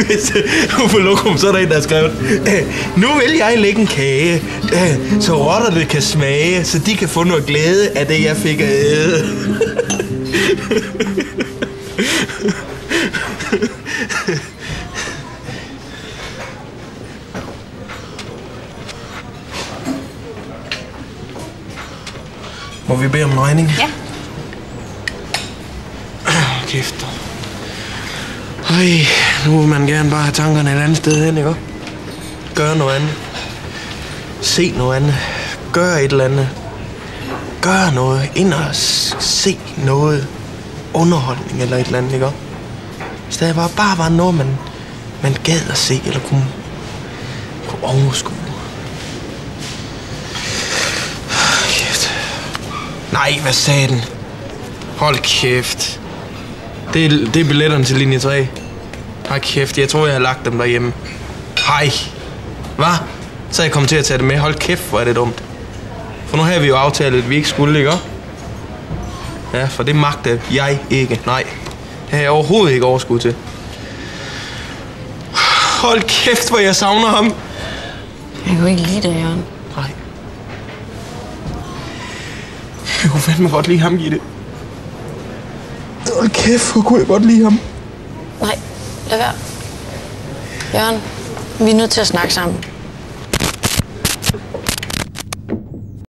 Hvis på lokum, så er der en, der har skrevet: nu vil jeg lægge en kage, så rotterne kan smage, så de kan få noget glæde af det, jeg fik at æde. Må vi bede om en regning? Ja. Kæft. Øj, nu vil man gerne bare have tankerne et andet sted hen, ikke? Gør noget andet. Se noget andet. Gør et eller andet. Gør noget. Ind og se noget. Underholdning eller et eller andet, ikke? Hvis der bare var noget, man gad at se, eller kunne overskue. Kæft. Nej, hvad sagde den? Hold kæft. Det er billetterne til linje 3. Hold kæft, jeg tror, jeg har lagt dem derhjemme. Hej. Hvad? Så er jeg kommet til at tage det med. Hold kæft, hvor er det dumt. For nu har vi jo aftalt, at vi ikke skulle, ikke? Ja, for det magter jeg ikke. Nej. Det har jeg overhovedet ikke overskud til. Hold kæft, hvor jeg savner ham. Jeg kan jo ikke lide dig, Jørgen. Nej. Jeg kunne fandme godt lide ham, Gitte. Hold kæft, hvor kunne jeg godt lide ham. Nej, lad være. Jørgen, vi er nødt til at snakke sammen.